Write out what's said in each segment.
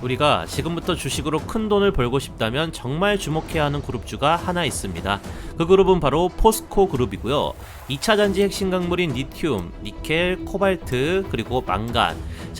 우리가 지금부터 주식으로 큰 돈을 벌고 싶다면 정말 주목해야 하는 그룹주가 하나 있습니다. 그 그룹은 바로 포스코 그룹이고요. 2차 전지 핵심 광물인 리튬, 니켈, 코발트, 그리고 망간,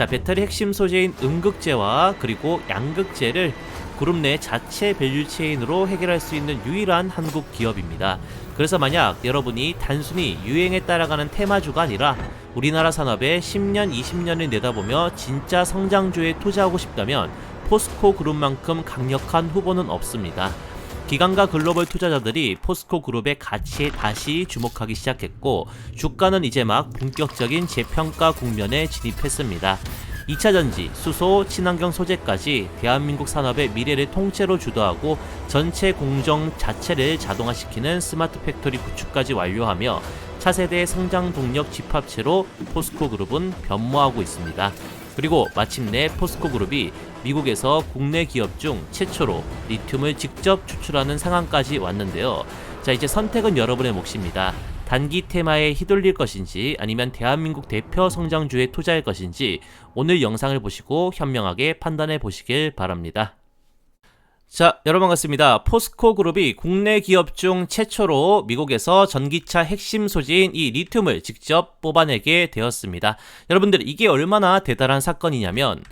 배터리 핵심 소재인 음극재와 그리고 양극재를 그룹 내 자체 밸류체인으로 해결할 수 있는 유일한 한국 기업입니다. 그래서 만약 여러분이 단순히 유행에 따라가는 테마주가 아니라 우리나라 산업에 10년, 20년을 내다보며 진짜 성장주에 투자하고 싶다면 포스코 그룹만큼 강력한 후보는 없습니다. 기관과 글로벌 투자자들이 포스코 그룹의 가치에 다시 주목하기 시작했고, 주가는 이제 막 본격적인 재평가 국면에 진입했습니다. 2차 전지, 수소, 친환경 소재까지 대한민국 산업의 미래를 통째로 주도하고 전체 공정 자체를 자동화시키는 스마트 팩토리 구축까지 완료하며 차세대 성장 동력 집합체로 포스코 그룹은 변모하고 있습니다. 그리고 마침내 포스코 그룹이 미국에서 국내 기업 중 최초로 리튬을 직접 추출하는 상황까지 왔는데요. 이제 선택은 여러분의 몫입니다. 단기 테마에 휘둘릴 것인지 아니면 대한민국 대표 성장주에 투자할 것인지 오늘 영상을 보시고 현명하게 판단해 보시길 바랍니다. 여러분 반갑습니다. 포스코 그룹이 국내 기업 중 최초로 미국에서 전기차 핵심 소재인 이 리튬을 직접 뽑아내게 되었습니다. 여러분들 이게 얼마나 대단한 사건이냐면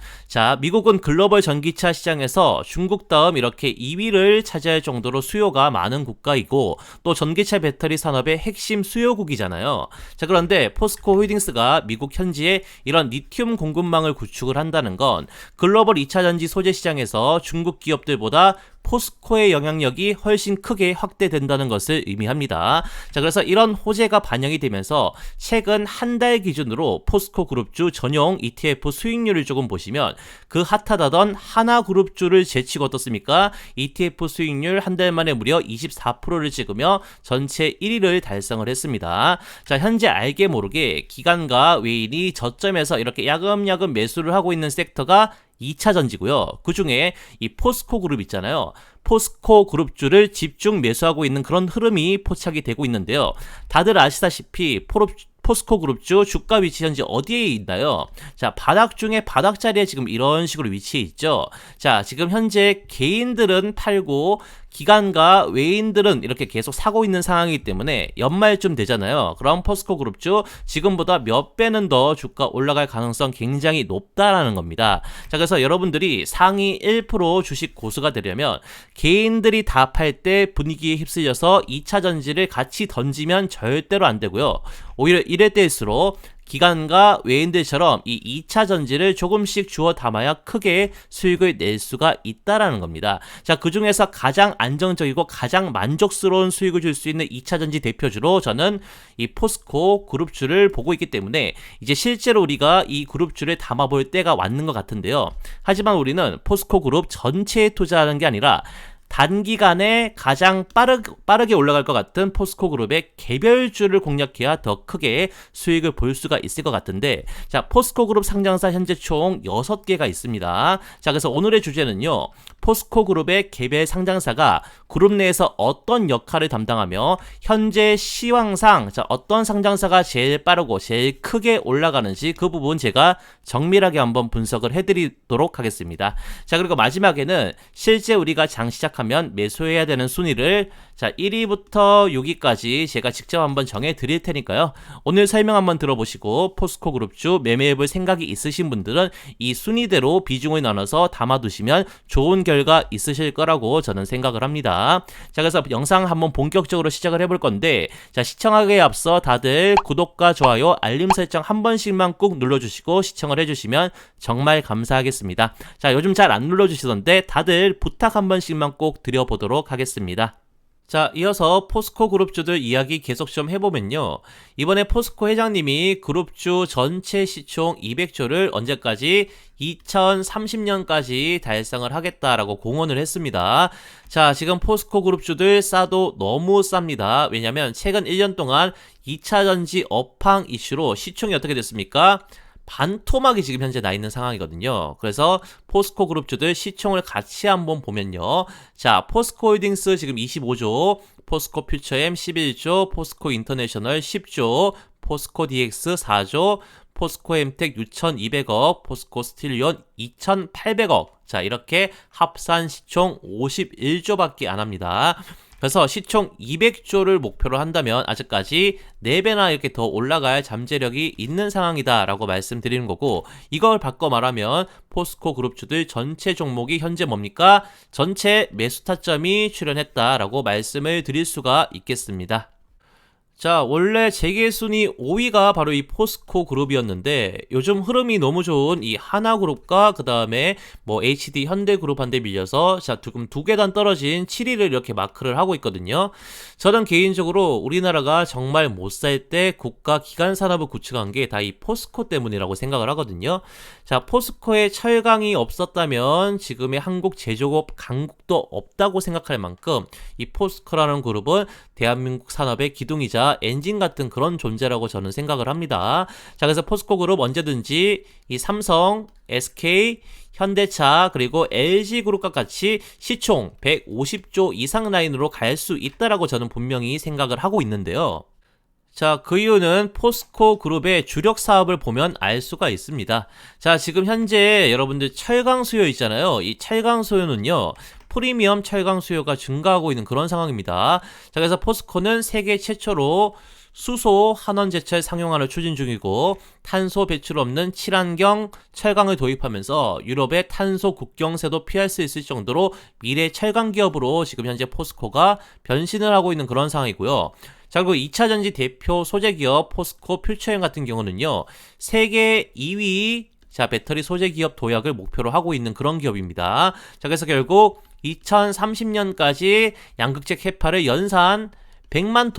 미국은 글로벌 전기차 시장에서 중국 다음 이렇게 2위를 차지할 정도로 수요가 많은 국가이고 또 전기차 배터리 산업의 핵심 수요국이잖아요. 그런데 포스코 홀딩스가 미국 현지에 이런 리튬 공급망을 구축을 한다는 건 글로벌 2차 전지 소재 시장에서 중국 기업들보다 포스코의 영향력이 훨씬 크게 확대된다는 것을 의미합니다. 그래서 이런 호재가 반영이 되면서 최근 한 달 기준으로 포스코 그룹주 전용 ETF 수익률을 조금 보시면 그 핫하다던 하나그룹주를 제치고 어떻습니까? ETF 수익률 한 달 만에 무려 24%를 찍으며 전체 1위를 달성을 했습니다. 현재 알게 모르게 기관과 외인이 저점에서 이렇게 야금야금 매수를 하고 있는 섹터가 2차 전지고요. 그 중에 이 포스코 그룹 있잖아요. 포스코 그룹주를 집중 매수하고 있는 그런 흐름이 포착이 되고 있는데요. 다들 아시다시피 포스코 그룹주 주가 위치 현재 어디에 있나요? 바닥 중에 바닥 자리에 지금 이런 식으로 위치해 있죠. 지금 현재 개인들은 팔고 기관과 외인들은 이렇게 계속 사고 있는 상황이기 때문에 연말쯤 되잖아요. 그럼 포스코 그룹주 지금보다 몇 배는 더 주가 올라갈 가능성 굉장히 높다라는 겁니다. 그래서 여러분들이 상위 1% 주식 고수가 되려면 개인들이 다 팔 때 분위기에 휩쓸려서 2차 전지를 같이 던지면 절대로 안 되고요. 오히려 이럴 때일수록 기관과 외인들처럼 이 2차 전지를 조금씩 주워 담아야 크게 수익을 낼 수가 있다라는 겁니다. 그 중에서 가장 안정적이고 가장 만족스러운 수익을 줄 수 있는 2차 전지 대표주로 저는 이 포스코 그룹주를 보고 있기 때문에 이제 실제로 우리가 이 그룹주를 담아볼 때가 왔는 것 같은데요. 하지만 우리는 포스코 그룹 전체에 투자하는 게 아니라 단기간에 가장 빠르게 올라갈 것 같은 포스코 그룹의 개별주를 공략해야 더 크게 수익을 볼 수가 있을 것 같은데 포스코 그룹 상장사 현재 총 6개가 있습니다. 그래서 오늘의 주제는요. 포스코 그룹의 개별 상장사가 그룹 내에서 어떤 역할을 담당하며 현재 시황상 어떤 상장사가 제일 빠르고 제일 크게 올라가는지 그 부분 제가 정밀하게 한번 분석을 해드리도록 하겠습니다. 그리고 마지막에는 실제 우리가 장 시작하면 매수해야 되는 순위를 1위부터 6위까지 제가 직접 한번 정해 드릴 테니까요. 오늘 설명 한번 들어보시고 포스코 그룹주 매매해볼 생각이 있으신 분들은 이 순위대로 비중을 나눠서 담아두시면 좋은 결과 있으실 거라고 저는 생각을 합니다. 그래서 영상 한번 본격적으로 시작을 해볼 건데 시청하기에 앞서 다들 구독과 좋아요, 알림 설정 한 번씩만 꾹 눌러주시고 시청을 해주시면 정말 감사하겠습니다. 요즘 잘 안 눌러주시던데 다들 부탁 한 번씩만 꼭 드려보도록 하겠습니다. 이어서 포스코 그룹주들 이야기 계속 좀 해보면요. 이번에 포스코 회장님이 그룹주 전체 시총 200조를 언제까지 2030년까지 달성을 하겠다라고 공언을 했습니다. 지금 포스코 그룹주들 싸도 너무 쌉니다. 왜냐면 최근 1년 동안 2차 전지 업황 이슈로 시총이 어떻게 됐습니까? 반토막이 지금 현재 나 있는 상황이거든요. 그래서 포스코 그룹주들 시총을 같이 한번 보면요. 포스코 홀딩스 지금 25조, 포스코 퓨처엠 11조, 포스코 인터내셔널 10조, 포스코 DX 4조, 포스코 엠텍 6,200억, 포스코 스틸리온 2,800억. 자, 이렇게 합산 시총 51조밖에 안 합니다. 그래서 시총 200조를 목표로 한다면 아직까지 4배나 이렇게 더 올라갈 잠재력이 있는 상황이다 라고 말씀드리는 거고, 이걸 바꿔 말하면 포스코 그룹주들 전체 종목이 현재 뭡니까? 전체 매수 타점이 출현했다라고 말씀을 드릴 수가 있겠습니다. 자, 원래 재계순위 5위가 바로 이 포스코 그룹이었는데 요즘 흐름이 너무 좋은 이 하나그룹과 그 다음에 뭐 HD 현대그룹한테 밀려서 자, 조금 두 계단 떨어진 7위를 이렇게 마크를 하고 있거든요. 저는 개인적으로 우리나라가 정말 못 살 때 국가 기관 산업을 구축한 게 다 이 포스코 때문이라고 생각을 하거든요. 자, 포스코의 철강이 없었다면 지금의 한국 제조업 강국도 없다고 생각할 만큼 이 포스코라는 그룹은 대한민국 산업의 기둥이자 엔진 같은 그런 존재라고 저는 생각을 합니다. 자, 그래서 포스코 그룹 언제든지 이 삼성, SK, 현대차 그리고 LG그룹과 같이 시총 150조 이상 라인으로 갈 수 있다라고 저는 분명히 생각을 하고 있는데요. 자, 그 이유는 포스코 그룹의 주력 사업을 보면 알 수가 있습니다. 자, 지금 현재 여러분들 철강 수요 있잖아요. 이 철강 수요는요, 프리미엄 철강 수요가 증가하고 있는 그런 상황입니다. 자, 그래서 포스코는 세계 최초로 수소 한원 제철 상용화를 추진 중이고, 탄소 배출 없는 친환경 철강을 도입하면서 유럽의 탄소 국경세도 피할 수 있을 정도로 미래 철강 기업으로 지금 현재 포스코가 변신을 하고 있는 그런 상황이고요. 자, 그리고 2차전지 대표 소재 기업 포스코 퓨처엠 같은 경우는요, 세계 2위 자, 배터리 소재 기업 도약을 목표로 하고 있는 그런 기업입니다. 자, 그래서 결국 2030년까지 양극재 캐파를 연산 100만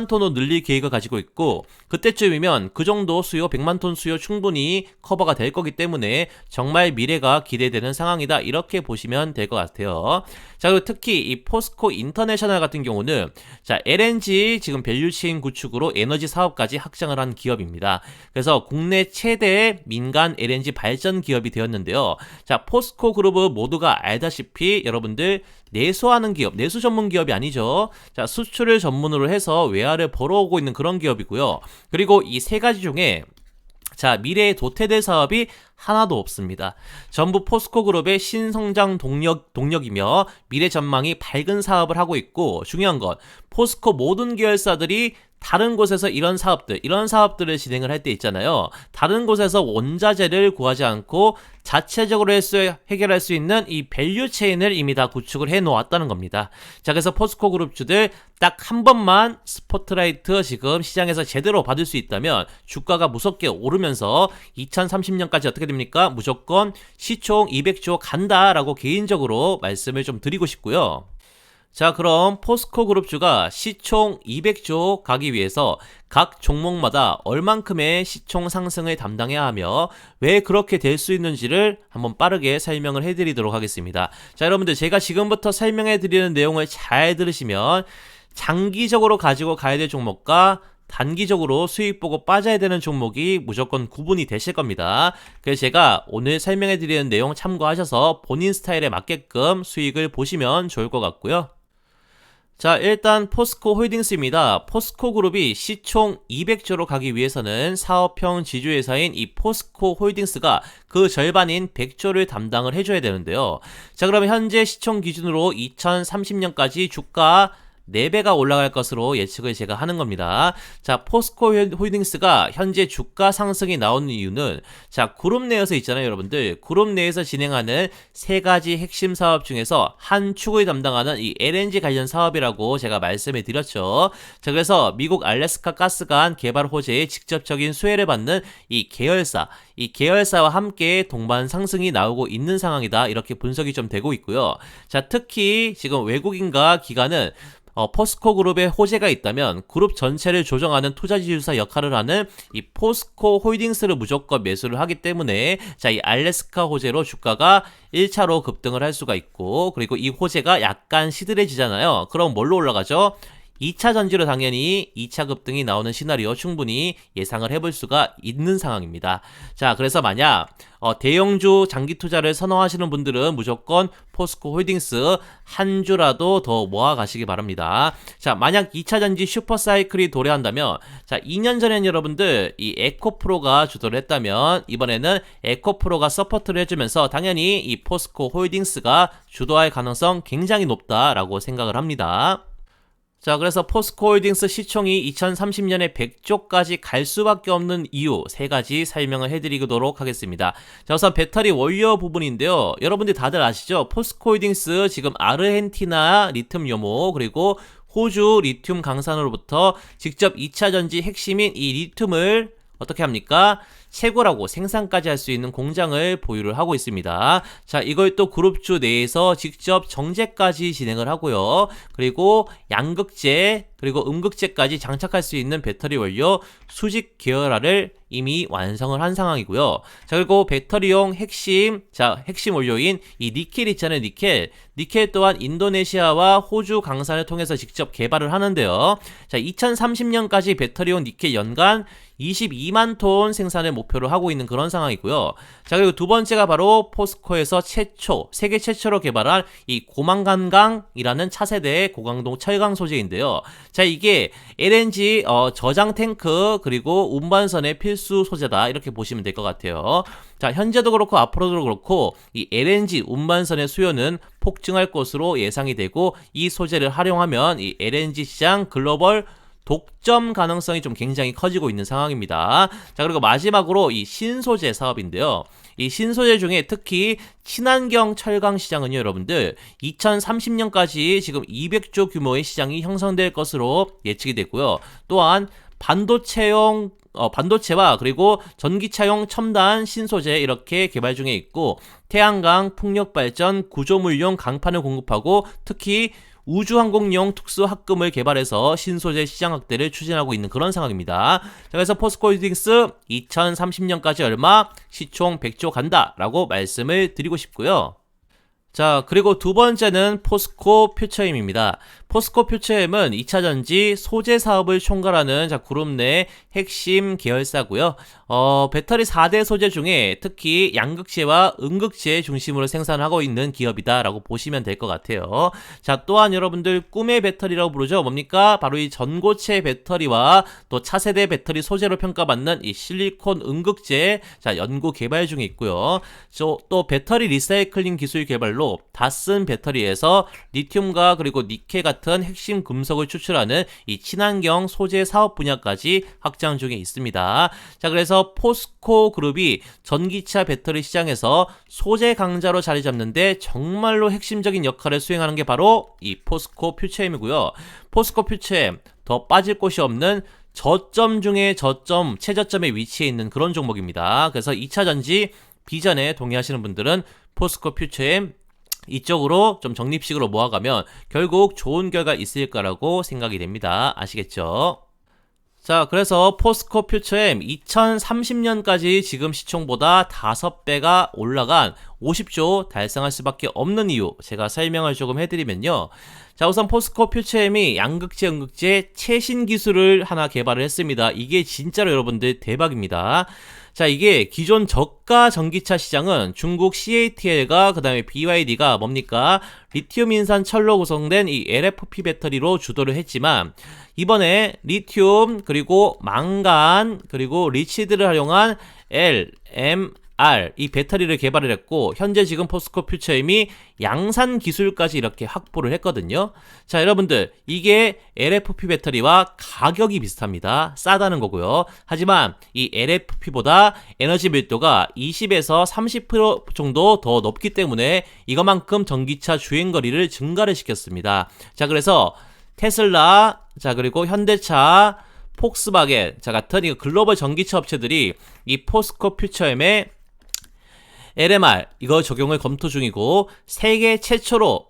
톤으로 늘릴 계획을 가지고 있고, 그때쯤이면 그 정도 수요, 100만 톤 수요 충분히 커버가 될 거기 때문에 정말 미래가 기대되는 상황이다, 이렇게 보시면 될 것 같아요. 자, 그리고 특히 이 포스코 인터내셔널 같은 경우는 자, LNG 지금 밸류체인 구축으로 에너지 사업까지 확장을 한 기업입니다. 그래서 국내 최대의 민간 LNG 발전 기업이 되었는데요. 자, 포스코 그룹은 모두가 알다시피 여러분들 내수하는 기업, 내수 전문 기업이 아니죠. 자, 수출을 전문으로 해서 외화를 벌어오고 있는 그런 기업이고요. 그리고 이 세 가지 중에 자, 미래에 도태될 사업이 하나도 없습니다. 전부 포스코 그룹의 신성장 동력이며 미래 전망이 밝은 사업을 하고 있고, 중요한 건 포스코 모든 계열사들이 다른 곳에서 이런 사업들을 진행을 할 때 있잖아요. 다른 곳에서 원자재를 구하지 않고 자체적으로 해결할 수 있는 이 밸류 체인을 이미 다 구축을 해 놓았다는 겁니다. 자, 그래서 포스코 그룹주들 딱 한 번만 스포트라이트 지금 시장에서 제대로 받을 수 있다면 주가가 무섭게 오르면서 2030년까지 어떻게 됩니까? 무조건 시총 200조 간다라고 개인적으로 말씀을 좀 드리고 싶고요. 자, 그럼 포스코 그룹주가 시총 200조 가기 위해서 각 종목마다 얼만큼의 시총 상승을 담당해야 하며 왜 그렇게 될 수 있는지를 한번 빠르게 설명을 해드리도록 하겠습니다. 자, 여러분들 제가 지금부터 설명해드리는 내용을 잘 들으시면 장기적으로 가지고 가야 될 종목과 단기적으로 수익 보고 빠져야 되는 종목이 무조건 구분이 되실 겁니다. 그래서 제가 오늘 설명해드리는 내용 참고하셔서 본인 스타일에 맞게끔 수익을 보시면 좋을 것 같고요. 자, 일단 포스코 홀딩스입니다. 포스코 그룹이 시총 200조로 가기 위해서는 사업형 지주회사인 이 포스코 홀딩스가 그 절반인 100조를 담당을 해줘야 되는데요. 자, 그러면 현재 시총 기준으로 2030년까지 주가 4배가 올라갈 것으로 예측을 제가 하는 겁니다. 자, 포스코 홀딩스가 현재 주가 상승이 나오는 이유는 자, 그룹 내에서 있잖아요, 여러분들. 그룹 내에서 진행하는 세 가지 핵심 사업 중에서 한 축을 담당하는 이 LNG 관련 사업이라고 제가 말씀을 드렸죠. 자, 그래서 미국 알래스카 가스관 개발 호재에 직접적인 수혜를 받는 이 계열사와 함께 동반 상승이 나오고 있는 상황이다, 이렇게 분석이 좀 되고 있고요. 자, 특히 지금 외국인과 기관은 포스코 그룹에 호재가 있다면 그룹 전체를 조정하는 투자지주사 역할을 하는 이 포스코 홀딩스를 무조건 매수를 하기 때문에 자, 이 알래스카 호재로 주가가 1차로 급등을 할 수가 있고, 그리고 이 호재가 약간 시들해지잖아요. 그럼 뭘로 올라가죠? 2차 전지로 당연히 2차 급등이 나오는 시나리오 충분히 예상을 해볼 수가 있는 상황입니다. 자, 그래서 만약 대형주 장기 투자를 선호하시는 분들은 무조건 포스코 홀딩스 한 주라도 더 모아 가시기 바랍니다. 자, 만약 2차 전지 슈퍼 사이클이 도래한다면, 자, 2년 전엔 여러분들 이 에코프로가 주도를 했다면 이번에는 에코프로가 서포트를 해주면서 당연히 이 포스코 홀딩스가 주도할 가능성 굉장히 높다라고 생각을 합니다. 자, 그래서 포스코홀딩스 시총이 2030년에 100조까지 갈 수밖에 없는 이유 3가지 설명을 해드리도록 하겠습니다. 자, 우선 배터리 원료 부분인데요. 여러분들 다들 아시죠? 포스코홀딩스 지금 아르헨티나 리튬 요모 그리고 호주 리튬 강산으로부터 직접 2차 전지 핵심인 이 리튬을 어떻게 합니까? 채굴하고 생산까지 할 수 있는 공장을 보유를 하고 있습니다. 자, 이걸 또 그룹주 내에서 직접 정제까지 진행을 하고요. 그리고 양극재 그리고 음극재까지 장착할 수 있는 배터리 원료 수직 계열화를 이미 완성을 한 상황이고요. 자, 그리고 배터리용 핵심 원료인 이 니켈 있잖아요. 니켈 또한 인도네시아와 호주 강산을 통해서 직접 개발을 하는데요. 자, 2030년까지 배터리용 니켈 연간 22만 톤 생산을 목표로 하고 있는 그런 상황이고요. 자, 그리고 두 번째가 바로 포스코에서 세계 최초로 개발한 이 고망간강이라는 차세대의 고강도 철강 소재인데요. 자, 이게 LNG 저장 탱크 그리고 운반선의 필수 소재다, 이렇게 보시면 될 것 같아요. 자, 현재도 그렇고 앞으로도 그렇고 이 LNG 운반선의 수요는 폭증할 것으로 예상이 되고, 이 소재를 활용하면 이 LNG 시장 글로벌 독점 가능성이 좀 굉장히 커지고 있는 상황입니다. 자, 그리고 마지막으로 이 신소재 사업인데요. 이 신소재 중에 특히 친환경 철강 시장은요, 여러분들 2030년까지 지금 200조 규모의 시장이 형성될 것으로 예측이 됐고요. 또한 반도체와 그리고 전기차용 첨단 신소재 이렇게 개발 중에 있고, 태양광 풍력발전 구조물용 강판을 공급하고 특히 우주항공용 특수합금을 개발해서 신소재 시장 확대를 추진하고 있는 그런 상황입니다. 자, 그래서 포스코홀딩스 2030년까지 얼마? 시총 100조 간다라고 말씀을 드리고 싶고요. 자, 그리고 두 번째는 포스코 퓨처엠입니다. 포스코 퓨처엠은 2차 전지 소재 사업을 총괄하는 그룹 내 핵심 계열사고요. 배터리 4대 소재 중에 특히 양극재와 음극재 중심으로 생산하고 있는 기업이다라고 보시면 될 것 같아요. 자, 또한 여러분들 꿈의 배터리라고 부르죠. 뭡니까? 바로 이 전고체 배터리와 또 차세대 배터리 소재로 평가받는 이 실리콘 음극재, 자, 연구 개발 중에 있고요. 또 배터리 리사이클링 기술 개발로 다 쓴 배터리에서 리튬과 그리고 니켈 같은 핵심 금속을 추출하는 이 친환경 소재 사업 분야까지 확장 중에 있습니다. 자, 그래서 포스코 그룹이 전기차 배터리 시장에서 소재 강자로 자리 잡는데 정말로 핵심적인 역할을 수행하는 게 바로 이 포스코 퓨처엠이고요. 포스코 퓨처엠, 더 빠질 곳이 없는 저점 중에 저점, 최저점에 위치해 있는 그런 종목입니다. 그래서 2차 전지 비전에 동의하시는 분들은 포스코 퓨처엠 이쪽으로 좀 적립식으로 모아가면 결국 좋은 결과 있을 거라고 생각이 됩니다. 아시겠죠? 자, 그래서 포스코 퓨처엠 2030년까지 지금 시총보다 5배가 올라간 50조 달성할 수밖에 없는 이유, 제가 설명을 조금 해드리면요. 자, 우선 포스코 퓨처엠이 양극재, 음극재 최신 기술을 하나 개발을 했습니다. 이게 진짜로 여러분들 대박입니다. 자, 이게 기존 저가 전기차 시장은 중국 CATL과 그 다음에 BYD가 뭡니까? 리튬 인산 철로 구성된 이 LFP 배터리로 주도를 했지만, 이번에 리튬 그리고 망간 그리고 리치드를 활용한 이 배터리를 개발을 했고, 현재 지금 포스코 퓨처엠이 양산 기술까지 이렇게 확보를 했거든요. 자, 여러분들 이게 LFP 배터리와 가격이 비슷합니다. 싸다는 거고요. 하지만 이 LFP보다 에너지 밀도가 20에서 30% 정도 더 높기 때문에 이거만큼 전기차 주행거리를 증가를 시켰습니다. 자, 그래서 테슬라, 자, 그리고 현대차, 폭스바겐, 자, 같은 이 글로벌 전기차 업체들이 이 포스코 퓨처엠에 LMR 이거 적용을 검토 중이고 세계 최초로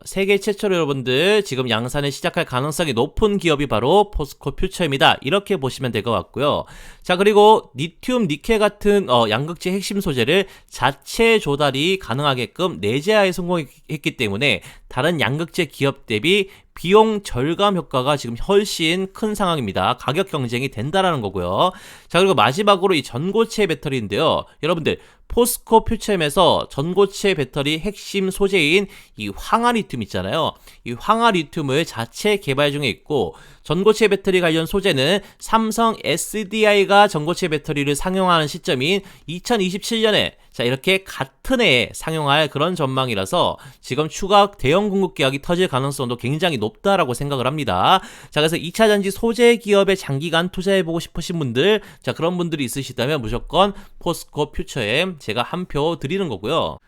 여러분들 지금 양산을 시작할 가능성이 높은 기업이 바로 포스코 퓨처입니다. 이렇게 보시면 될 것 같고요. 자, 그리고 리튬, 니켈 같은 양극재 핵심 소재를 자체 조달이 가능하게끔 내재하에 성공했기 때문에 다른 양극재 기업 대비 비용 절감 효과가 지금 훨씬 큰 상황입니다. 가격 경쟁이 된다라는 거고요. 자, 그리고 마지막으로 이 전고체 배터리인데요. 여러분들 포스코 퓨처엠에서 전고체 배터리 핵심 소재인 이 황화리튬 있잖아요. 이 황화리튬을 자체 개발 중에 있고 전고체 배터리 관련 소재는 삼성 SDI가 전고체 배터리를 상용하는 시점인 2027년에 자, 이렇게 같은 해에 상용할 그런 전망이라서 지금 추가 대형 공급 계약이 터질 가능성도 굉장히 높다라고 생각을 합니다. 자, 그래서 2차 전지 소재 기업에 장기간 투자해보고 싶으신 분들, 자, 그런 분들이 있으시다면 무조건 포스코 퓨처엠 제가 한 표 드리는 거고요.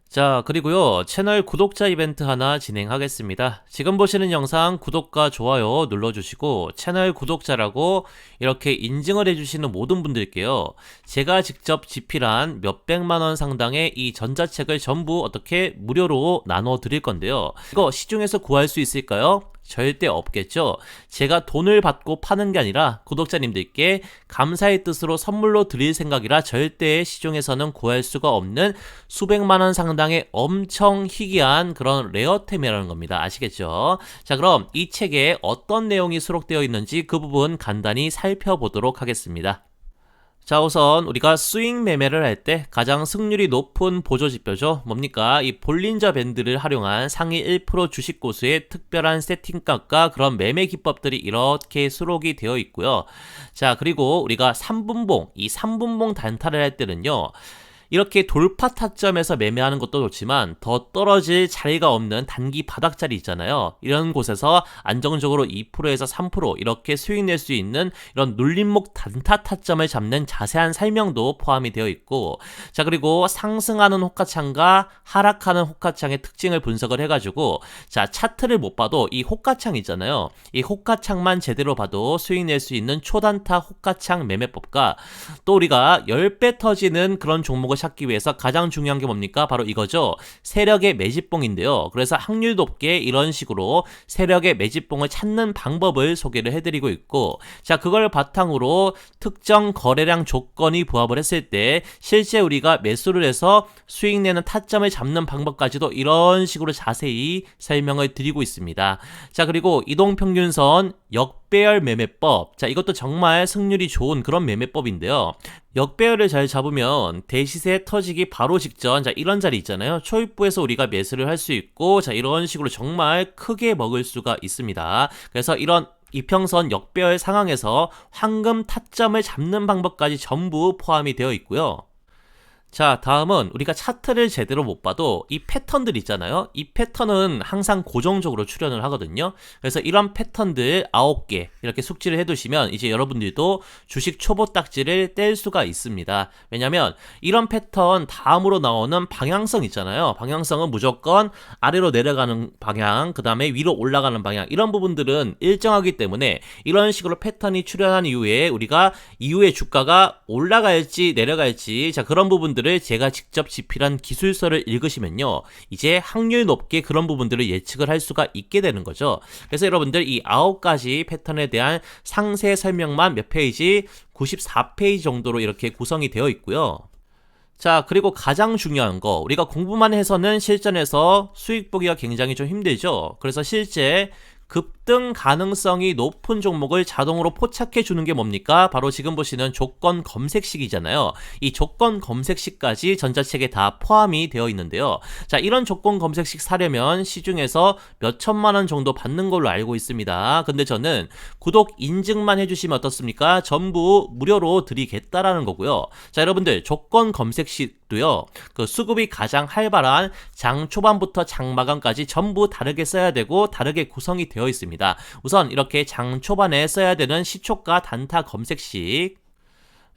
자, 그리고요, 채널 구독자 이벤트 하나 진행하겠습니다. 지금 보시는 영상 구독과 좋아요 눌러주시고 채널 구독자라고 이렇게 인증을 해주시는 모든 분들께요, 제가 직접 집필한 몇백만원 상당의 이 전자책을 전부 어떻게 무료로 나눠 드릴 건데요. 이거 시중에서 구할 수 있을까요? 절대 없겠죠. 제가 돈을 받고 파는 게 아니라 구독자님들께 감사의 뜻으로 선물로 드릴 생각이라 절대 시중에서는 구할 수가 없는 수백만원 상당의 엄청 희귀한 그런 레어템이라는 겁니다. 아시겠죠? 자, 그럼 이 책에 어떤 내용이 수록되어 있는지 그 부분 간단히 살펴보도록 하겠습니다. 자, 우선 우리가 스윙 매매를 할 때 가장 승률이 높은 보조 지표죠. 뭡니까? 이 볼린저 밴드를 활용한 상위 1% 주식 고수의 특별한 세팅값과 그런 매매 기법들이 이렇게 수록이 되어 있고요. 자, 그리고 우리가 3분봉, 이 3분봉 단타를 할 때는요, 이렇게 돌파 타점에서 매매하는 것도 좋지만 더 떨어질 자리가 없는 단기 바닥자리 있잖아요. 이런 곳에서 안정적으로 2%에서 3% 이렇게 수익 낼 수 있는 이런 눌림목 단타 타점을 잡는 자세한 설명도 포함이 되어 있고, 자, 그리고 상승하는 호가창과 하락하는 호가창의 특징을 분석을 해가지고, 자, 차트를 못 봐도 이 호가창 있잖아요. 이 호가창만 제대로 봐도 수익 낼 수 있는 초단타 호가창 매매법과 또 우리가 10배 터지는 그런 종목을 찾기 위해서 가장 중요한 게 뭡니까? 바로 이거죠. 세력의 매집봉인데요. 그래서 확률 높게 이런 식으로 세력의 매집봉을 찾는 방법을 소개를 해드리고 있고, 자, 그걸 바탕으로 특정 거래량 조건이 부합을 했을 때 실제 우리가 매수를 해서 수익 내는 타점을 잡는 방법까지도 이런 식으로 자세히 설명을 드리고 있습니다. 자, 그리고 이동평균선 역배열 매매법. 자, 이것도 정말 승률이 좋은 그런 매매법인데요. 역배열을 잘 잡으면 대시세 터지기 바로 직전, 자, 이런 자리 있잖아요. 초입부에서 우리가 매수를 할 수 있고, 자, 이런 식으로 정말 크게 먹을 수가 있습니다. 그래서 이런 이평선 역배열 상황에서 황금 타점을 잡는 방법까지 전부 포함이 되어 있고요. 자, 다음은 우리가 차트를 제대로 못 봐도 이 패턴들 있잖아요. 이 패턴은 항상 고정적으로 출현을 하거든요. 그래서 이런 패턴들 9개 이렇게 숙지를 해두시면 이제 여러분들도 주식 초보 딱지를 뗄 수가 있습니다. 왜냐면 이런 패턴 다음으로 나오는 방향성 있잖아요. 방향성은 무조건 아래로 내려가는 방향, 그 다음에 위로 올라가는 방향, 이런 부분들은 일정하기 때문에 이런 식으로 패턴이 출현한 이후에 우리가 이후에 주가가 올라갈지 내려갈지, 자, 그런 부분들을 제가 직접 집필한 기술서를 읽으시면요, 이제 확률 높게 그런 부분들을 예측을 할 수가 있게 되는 거죠. 그래서 여러분들 이 9가지 패턴에 대한 상세 설명만 몇 페이지, 94페이지 정도로 이렇게 구성이 되어 있고요. 자, 그리고 가장 중요한 거, 우리가 공부만 해서는 실전에서 수익 보기가 굉장히 좀 힘들죠. 그래서 실제 급등 가능성이 높은 종목을 자동으로 포착해 주는 게 뭡니까? 바로 지금 보시는 조건 검색식이잖아요. 이 조건 검색식까지 전자책에 다 포함이 되어 있는데요. 자, 이런 조건 검색식 사려면 시중에서 몇 천만 원 정도 받는 걸로 알고 있습니다. 근데 저는 구독 인증만 해주시면 어떻습니까? 전부 무료로 드리겠다라는 거고요. 자, 여러분들 조건 검색식도요, 그 수급이 가장 활발한 장 초반부터 장 마감까지 전부 다르게 써야 되고 다르게 구성이 되어 있습니다. 우선 이렇게 장 초반에 써야 되는 시초가 단타 검색식,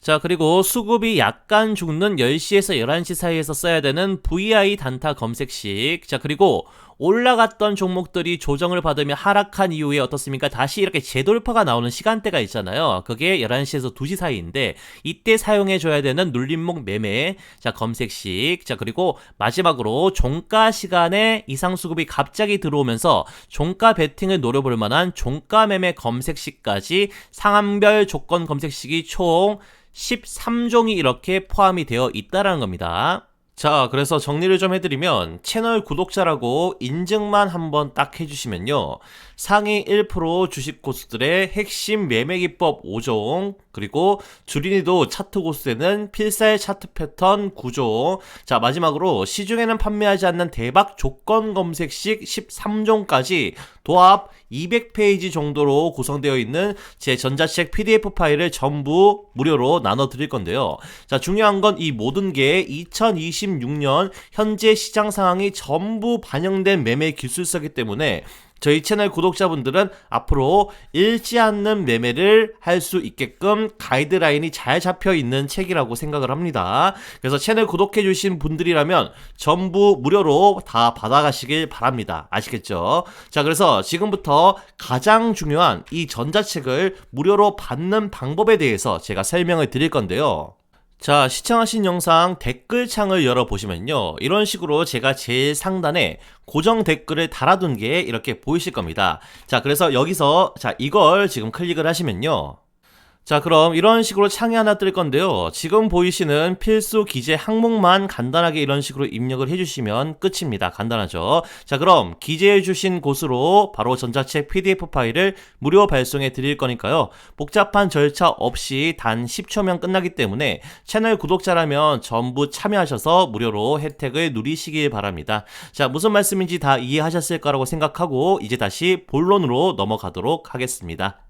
자, 그리고 수급이 약간 죽는 10시에서 11시 사이에서 써야 되는 VI 단타 검색식, 자, 그리고 올라갔던 종목들이 조정을 받으며 하락한 이후에 어떻습니까? 다시 이렇게 재돌파가 나오는 시간대가 있잖아요. 그게 11시에서 2시 사이인데 이때 사용해줘야 되는 눌림목 매매. 자, 검색식. 자, 그리고 마지막으로 종가 시간에 이상수급이 갑자기 들어오면서 종가 베팅을 노려볼 만한 종가 매매 검색식까지 상한별 조건 검색식이 총 13종이 이렇게 포함이 되어 있다라는 겁니다. 자, 그래서 정리를 좀 해드리면 채널 구독자라고 인증만 한번 딱 해주시면요, 상위 1% 주식 고수들의 핵심 매매 기법 5종, 그리고 주린이도 차트 고수에는 필살 차트 패턴 9종, 자, 마지막으로 시중에는 판매하지 않는 대박 조건 검색식 13종까지 도합 200페이지 정도로 구성되어 있는 제 전자책 PDF 파일을 전부 무료로 나눠 드릴 건데요. 자, 중요한 건 이 모든 게 2026년 현재 시장 상황이 전부 반영된 매매 기술서이기 때문에 저희 채널 구독자분들은 앞으로 잃지 않는 매매를 할 수 있게끔 가이드라인이 잘 잡혀 있는 책이라고 생각을 합니다. 그래서 채널 구독해주신 분들이라면 전부 무료로 다 받아가시길 바랍니다. 아시겠죠? 자, 그래서 지금부터 가장 중요한 이 전자책을 무료로 받는 방법에 대해서 제가 설명을 드릴 건데요. 자, 시청하신 영상 댓글창을 열어보시면요, 이런 식으로 제가 제일 상단에 고정 댓글을 달아둔 게 이렇게 보이실 겁니다. 자, 그래서 여기서 이걸 지금 클릭을 하시면요, 자, 그럼 이런 식으로 창이 하나 뜰 건데요. 지금 보이시는 필수 기재 항목만 간단하게 이런 식으로 입력을 해주시면 끝입니다. 간단하죠? 자, 그럼 기재해주신 곳으로 바로 전자책 PDF 파일을 무료 발송해 드릴 거니까요, 복잡한 절차 없이 단 10초면 끝나기 때문에 채널 구독자라면 전부 참여하셔서 무료로 혜택을 누리시길 바랍니다. 자, 무슨 말씀인지 다 이해하셨을 거라고 생각하고 이제 다시 본론으로 넘어가도록 하겠습니다.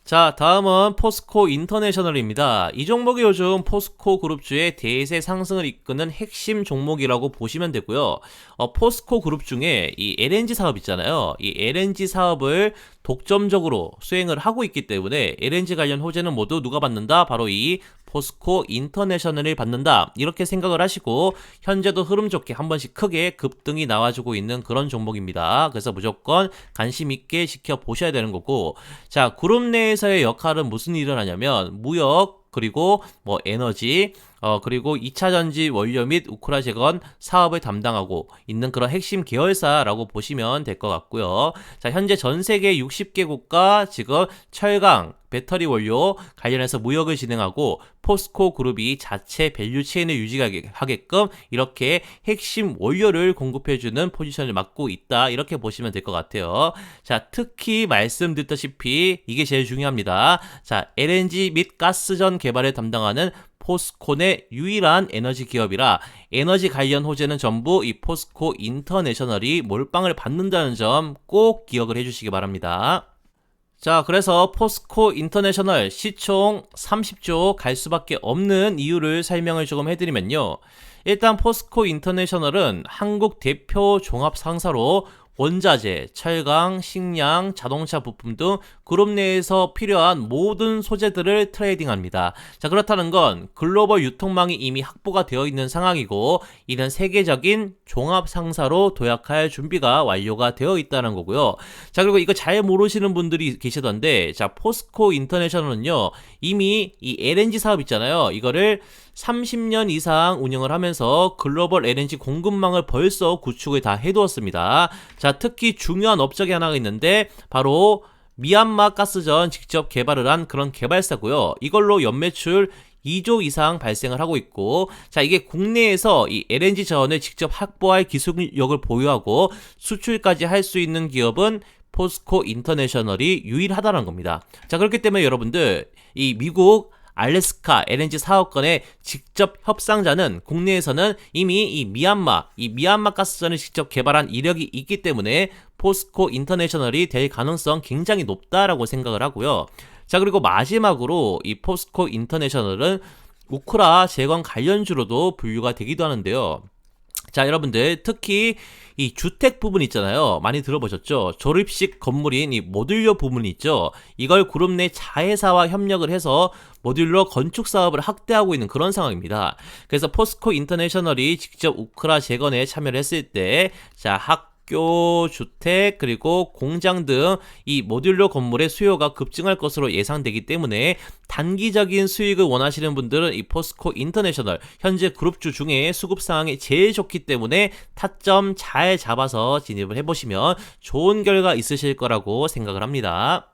자, 다음은 포스코 인터내셔널입니다. 이 종목이 요즘 포스코 그룹주의 대세 상승을 이끄는 핵심 종목이라고 보시면 되고요. 포스코 그룹 중에 이 LNG 사업 있잖아요. 이 LNG 사업을 독점적으로 수행을 하고 있기 때문에 LNG 관련 호재는 모두 누가 받는다? 바로 이 포스코 인터내셔널이 받는다, 이렇게 생각을 하시고 현재도 흐름 좋게 한 번씩 크게 급등이 나와주고 있는 그런 종목입니다. 그래서 무조건 관심 있게 지켜보셔야 되는 거고, 자, 그룹 내에서의 역할은 무슨 일을 하냐면 무역, 그리고 뭐 에너지, 그리고 2차전지 원료 및 우크라 재건 사업을 담당하고 있는 그런 핵심 계열사라고 보시면 될 것 같고요. 자, 현재 전 세계 60개국과 지금 철강, 배터리 원료 관련해서 무역을 진행하고 포스코 그룹이 자체 밸류 체인을 유지하게끔 이렇게 핵심 원료를 공급해주는 포지션을 맡고 있다, 이렇게 보시면 될 것 같아요. 자, 특히 말씀드렸다시피 이게 제일 중요합니다. 자, LNG 및 가스전 개발을 담당하는 포스코의 유일한 에너지 기업이라 에너지 관련 호재는 전부 이 포스코 인터내셔널이 몰빵을 받는다는 점 꼭 기억을 해주시기 바랍니다. 자, 그래서 포스코 인터내셔널 시총 30조 갈 수밖에 없는 이유를 설명을 조금 해드리면요, 일단 포스코 인터내셔널은 한국 대표 종합 상사로 원자재, 철강, 식량, 자동차 부품 등 그룹 내에서 필요한 모든 소재들을 트레이딩합니다. 자, 그렇다는 건 글로벌 유통망이 이미 확보가 되어 있는 상황이고 이는 세계적인 종합 상사로 도약할 준비가 완료가 되어 있다는 거고요. 자, 그리고 이거 잘 모르시는 분들이 계시던데, 자, 포스코 인터내셔널은요, 이미 이 LNG 사업 있잖아요. 이거를 30년 이상 운영을 하면서 글로벌 LNG 공급망을 벌써 구축을 다 해두었습니다. 자, 특히 중요한 업적이 하나가 있는데 바로 미얀마 가스전 직접 개발을 한 그런 개발사고요. 이걸로 연매출 2조 이상 발생을 하고 있고, 자, 이게 국내에서 이 LNG 자원을 직접 확보할 기술력을 보유하고 수출까지 할 수 있는 기업은 포스코 인터내셔널이 유일하다는 겁니다. 자, 그렇기 때문에 여러분들 이 미국 알래스카 LNG 사업권의 직접 협상자는 국내에서는 이미 이 미얀마 가스전을 직접 개발한 이력이 있기 때문에 포스코 인터내셔널이 될 가능성 굉장히 높다라고 생각을 하고요. 자, 그리고 마지막으로 이 포스코 인터내셔널은 우크라 재건 관련주로도 분류가 되기도 하는데요. 자, 여러분들 특히 이 주택 부분 있잖아요. 많이 들어보셨죠? 조립식 건물인 이 모듈러 부분이 있죠. 이걸 그룹 내 자회사와 협력을 해서 모듈러 건축 사업을 확대하고 있는 그런 상황입니다. 그래서 포스코 인터내셔널이 직접 우크라 재건에 참여를 했을 때, 자, 학교, 주택, 그리고 공장 등 이 모듈러 건물의 수요가 급증할 것으로 예상되기 때문에 단기적인 수익을 원하시는 분들은 이 포스코 인터내셔널 현재 그룹주 중에 수급 상황이 제일 좋기 때문에 타점 잘 잡아서 진입을 해보시면 좋은 결과 있으실 거라고 생각을 합니다.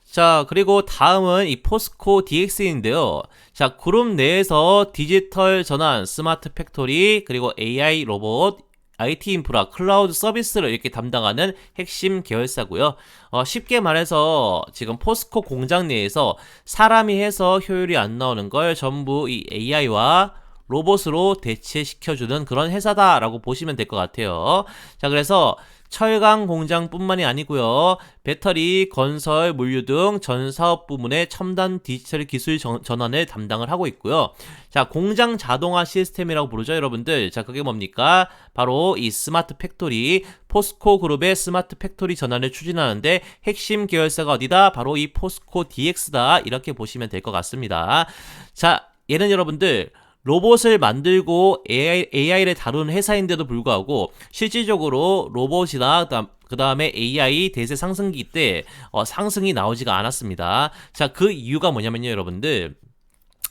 자, 그리고 다음은 이 포스코 DX인데요. 자, 그룹 내에서 디지털 전환, 스마트 팩토리, 그리고 AI 로봇, IT 인프라, 클라우드 서비스를 이렇게 담당하는 핵심 계열사고요. 쉽게 말해서 지금 포스코 공장 내에서 사람이 해서 효율이 안 나오는 걸 전부 이 AI와 로봇으로 대체시켜주는 그런 회사다라고 보시면 될 것 같아요. 자, 그래서 철강 공장뿐만이 아니고요. 배터리, 건설, 물류 등 전 사업 부문의 첨단 디지털 기술 전환을 담당을 하고 있고요. 자, 공장 자동화 시스템이라고 부르죠, 여러분들. 자, 그게 뭡니까? 바로 이 스마트 팩토리, 포스코 그룹의 스마트 팩토리 전환을 추진하는데 핵심 계열사가 어디다? 바로 이 포스코 DX다. 이렇게 보시면 될 것 같습니다. 자, 얘는 여러분들 로봇을 만들고 AI를 다루는 회사인데도 불구하고 실질적으로 로봇이나 그 다음에 AI 대세 상승기 때 상승이 나오지가 않았습니다. 자, 그 이유가 뭐냐면요, 여러분들.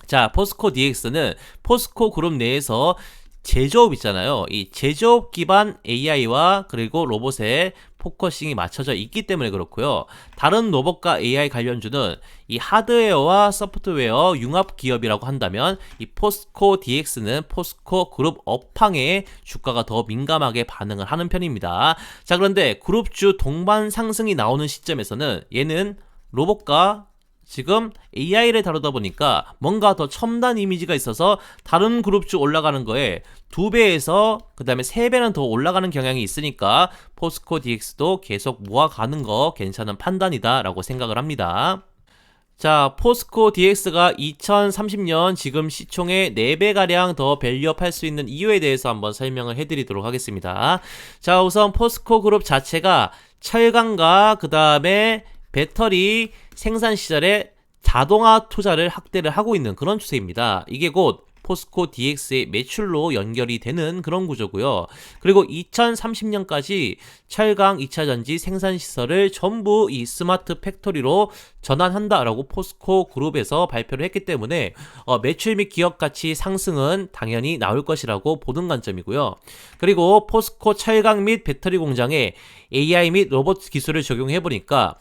자, 포스코 DX는 포스코 그룹 내에서 제조업 있잖아요. 이 제조업 기반 AI와 그리고 로봇에 포커싱이 맞춰져 있기 때문에 그렇고요. 다른 로봇과 AI 관련주는 이 하드웨어와 소프트웨어 융합 기업이라고 한다면 이 포스코 DX는 포스코 그룹 업황에 주가가 더 민감하게 반응을 하는 편입니다. 자, 그런데 그룹주 동반 상승이 나오는 시점에서는 얘는 로봇과 지금 AI를 다루다 보니까 뭔가 더 첨단 이미지가 있어서 다른 그룹주 올라가는 거에 2배에서 그 다음에 3배는 더 올라가는 경향이 있으니까 포스코 DX도 계속 모아가는 거 괜찮은 판단이다 라고 생각을 합니다. 자, 포스코 DX가 2030년 지금 시총의 4배가량 더 밸류업 할 수 있는 이유에 대해서 한번 설명을 해드리도록 하겠습니다. 자, 우선 포스코 그룹 자체가 철강과 그 다음에 배터리 생산 시절에 자동화 투자를 확대를 하고 있는 그런 추세입니다. 이게 곧 포스코 DX의 매출로 연결이 되는 그런 구조고요. 그리고 2030년까지 철강 2차전지 생산시설을 전부 이 스마트 팩토리로 전환한다라고 포스코 그룹에서 발표를 했기 때문에 매출 및 기업 가치 상승은 당연히 나올 것이라고 보는 관점이고요. 그리고 포스코 철강 및 배터리 공장에 AI 및 로봇 기술을 적용해보니까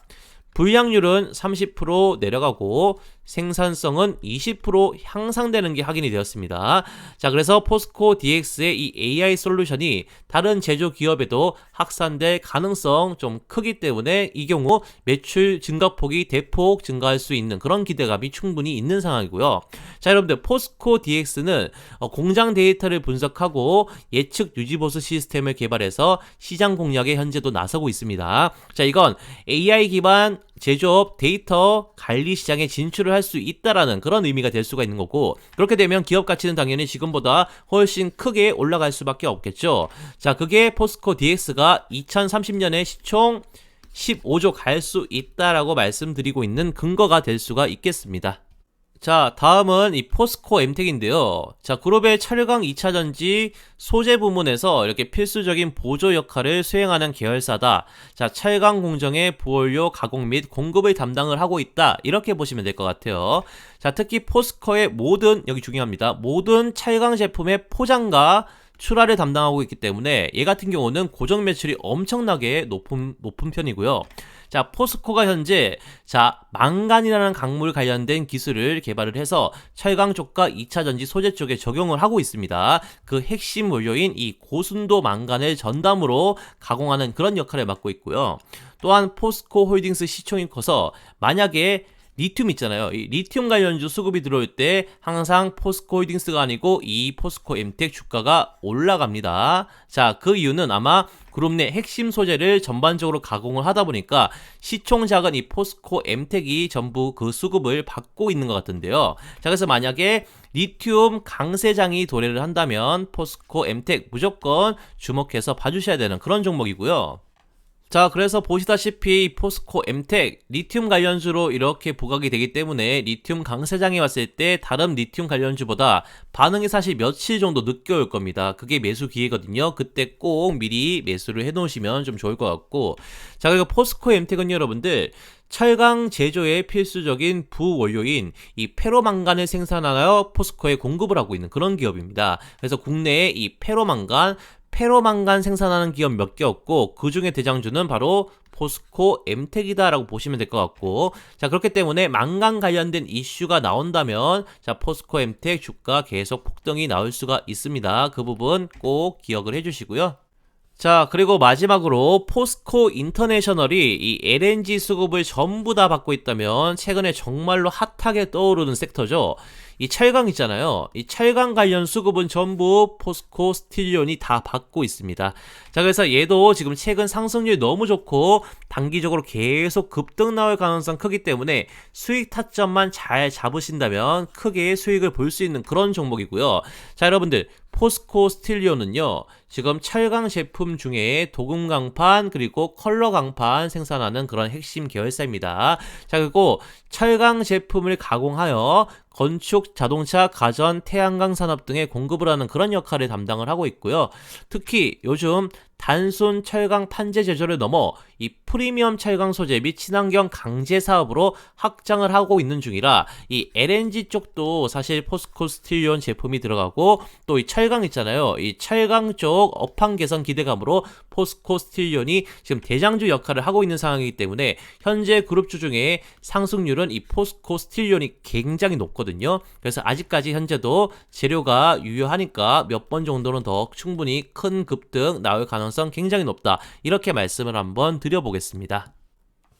불량률은 30% 내려가고 생산성은 20% 향상되는 게 확인이 되었습니다. 자, 그래서 포스코 DX의 이 AI 솔루션이 다른 제조 기업에도 확산될 가능성 좀 크기 때문에 이 경우 매출 증가폭이 대폭 증가할 수 있는 그런 기대감이 충분히 있는 상황이고요. 자, 여러분들 포스코 DX는 공장 데이터를 분석하고 예측 유지보수 시스템을 개발해서 시장 공략에 현재도 나서고 있습니다. 자, 이건 AI 기반 제조업 데이터 관리 시장에 진출을 할 수 있다라는 그런 의미가 될 수가 있는 거고, 그렇게 되면 기업 가치는 당연히 지금보다 훨씬 크게 올라갈 수밖에 없겠죠. 자, 그게 포스코 DX가 2030년에 시총 15조 갈 수 있다라고 말씀드리고 있는 근거가 될 수가 있겠습니다. 자, 다음은 이 포스코 엠텍인데요. 자, 그룹의 철강 2차전지 소재 부문에서 이렇게 필수적인 보조 역할을 수행하는 계열사다. 자, 철강 공정의 부원료 가공 및 공급을 담당을 하고 있다. 이렇게 보시면 될 것 같아요. 자, 특히 포스코의 모든, 여기 중요합니다. 모든 철강 제품의 포장과 출하를 담당하고 있기 때문에 얘 같은 경우는 고정 매출이 엄청나게 높은 편이고요. 자, 포스코가 현재 망간이라는 강물 관련된 기술을 개발을 해서 철강 쪽과 2차전지 소재 쪽에 적용을 하고 있습니다. 그 핵심 원료인 이 고순도 망간을 전담으로 가공하는 그런 역할을 맡고 있고요. 또한 포스코 홀딩스 시총이 커서 만약에 리튬 있잖아요. 이 리튬 관련주 수급이 들어올 때 항상 포스코 홀딩스가 아니고 이 포스코 엠텍 주가가 올라갑니다. 자, 그 이유는 아마 그룹 내 핵심 소재를 전반적으로 가공을 하다 보니까 시총 작은 이 포스코 엠텍이 전부 그 수급을 받고 있는 것 같은데요. 자, 그래서 만약에 리튬 강세장이 도래를 한다면 포스코 엠텍 무조건 주목해서 봐주셔야 되는 그런 종목이고요. 자, 그래서 보시다시피 포스코 엠텍 리튬 관련주로 이렇게 부각이 되기 때문에 리튬 강세장이 왔을 때 다른 리튬 관련주보다 반응이 사실 며칠 정도 늦게 올 겁니다. 그게 매수 기회거든요. 그때 꼭 미리 매수를 해 놓으시면 좀 좋을 것 같고, 자, 그리고 포스코 엠텍은 여러분들 철강 제조의 필수적인 부원료인 이 페로망간을 생산하여 포스코에 공급을 하고 있는 그런 기업입니다. 그래서 국내에 이 페로망간 생산하는 기업 몇 개 없고, 그 중에 대장주는 바로 포스코 엠텍이다라고 보시면 될 것 같고, 자, 그렇기 때문에 망간 관련된 이슈가 나온다면 자, 포스코 엠텍 주가 계속 폭등이 나올 수가 있습니다. 그 부분 꼭 기억을 해주시고요. 자, 그리고 마지막으로 포스코 인터내셔널이 이 LNG 수급을 전부 다 받고 있다면 최근에 정말로 핫하게 떠오르는 섹터죠. 이 철강 있잖아요. 이 철강 관련 수급은 전부 포스코 스틸리온이 다 받고 있습니다. 자, 그래서 얘도 지금 최근 상승률이 너무 좋고 단기적으로 계속 급등 나올 가능성 크기 때문에 수익 타점만 잘 잡으신다면 크게 수익을 볼 수 있는 그런 종목이고요. 자, 여러분들 포스코 스틸리온은요, 지금 철강 제품 중에 도금 강판 그리고 컬러 강판 생산하는 그런 핵심 계열사입니다. 자, 그리고 철강 제품을 가공하여 건축, 자동차, 가전, 태양광 산업 등에 공급을 하는 그런 역할을 담당을 하고 있고요. 특히 요즘 단순 철강 판재 제조를 넘어 이 프리미엄 철강 소재 및 친환경 강제 사업으로 확장을 하고 있는 중이라 이 LNG 쪽도 사실 포스코 스틸리온 제품이 들어가고, 또 이 철강 있잖아요. 이 철강 쪽 업황 개선 기대감으로 포스코 스틸리온이 지금 대장주 역할을 하고 있는 상황이기 때문에 현재 그룹주 중에 상승률은 이 포스코 스틸리온이 굉장히 높거든요. 그래서 아직까지 현재도 재료가 유효하니까 몇 번 정도는 더 충분히 큰 급등 나올 가능성 굉장히 높다, 이렇게 말씀을 한번 드려보겠습니다.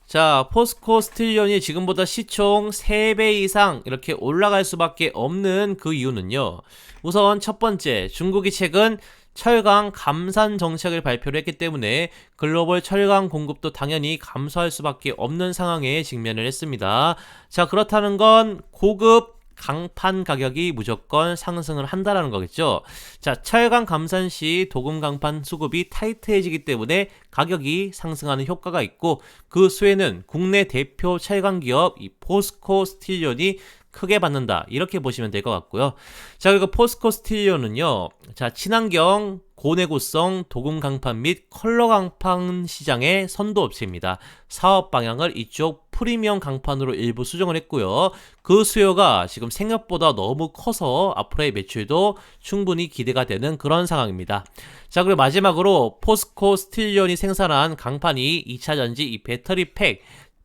자, 포스코 스틸리온이 지금보다 시총 3배 이상 이렇게 올라갈 수밖에 없는 그 이유는요, 우선 첫 번째, 중국이 최근 철강 감산 정책을 발표를 했기 때문에 글로벌 철강 공급도 당연히 감소할 수밖에 없는 상황에 직면을 했습니다. 자, 그렇다는 건 고급 강판 가격이 무조건 상승을 한다라는 거겠죠. 자, 철강 감산 시 도금 강판 수급이 타이트해지기 때문에 가격이 상승하는 효과가 있고, 그 수혜는 국내 대표 철강 기업 이 포스코 스틸리온이 크게 받는다, 이렇게 보시면 될 것 같고요. 자, 그리고 포스코 스틸리온은요, 자, 친환경 고내구성 도금 강판 및 컬러 강판 시장의 선도 업체입니다. 사업 방향을 이쪽 프리미엄 강판으로 일부 수정을 했고요. 그 수요가 지금 생각보다 너무 커서 앞으로의 매출도 충분히 기대가 되는 그런 상황입니다. 자, 그리고 마지막으로 포스코 스틸리온이 생산한 강판이 2차전지 이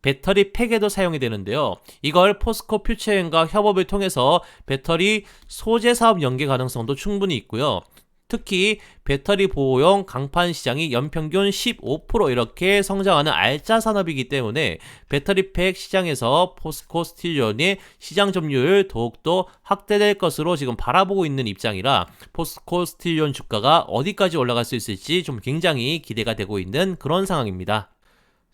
배터리 팩에도 사용이 되는데요. 이걸 포스코 퓨처엔과 협업을 통해서 배터리 소재 사업 연계 가능성도 충분히 있고요. 특히 배터리 보호용 강판 시장이 연평균 15% 이렇게 성장하는 알짜 산업이기 때문에 배터리팩 시장에서 포스코 스틸리온의 시장 점유율 더욱더 확대될 것으로 지금 바라보고 있는 입장이라 포스코 스틸리온 주가가 어디까지 올라갈 수 있을지 좀 굉장히 기대가 되고 있는 그런 상황입니다.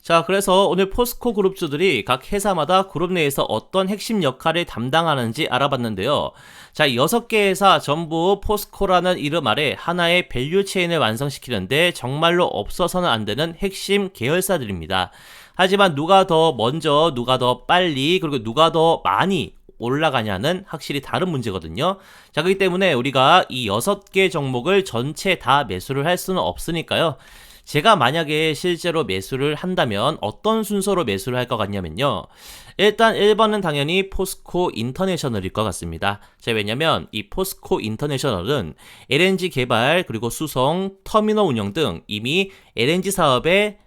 자, 그래서 오늘 포스코 그룹주들이 각 회사마다 그룹 내에서 어떤 핵심 역할을 담당하는지 알아봤는데요. 자, 6개 회사 전부 포스코라는 이름 아래 하나의 밸류 체인을 완성시키는데 정말로 없어서는 안 되는 핵심 계열사들입니다. 하지만 누가 더 먼저, 누가 더 빨리, 그리고 누가 더 많이 올라가냐는 확실히 다른 문제거든요. 자, 그렇기 때문에 우리가 이 6개 종목을 전체 다 매수를 할 수는 없으니까요. 제가 만약에 실제로 매수를 한다면 어떤 순서로 매수를 할 것 같냐면요. 일단 1번은 당연히 포스코 인터내셔널일 것 같습니다. 자, 왜냐면 이 포스코 인터내셔널은 LNG 개발 그리고 수송, 터미널 운영 등 이미 LNG 사업의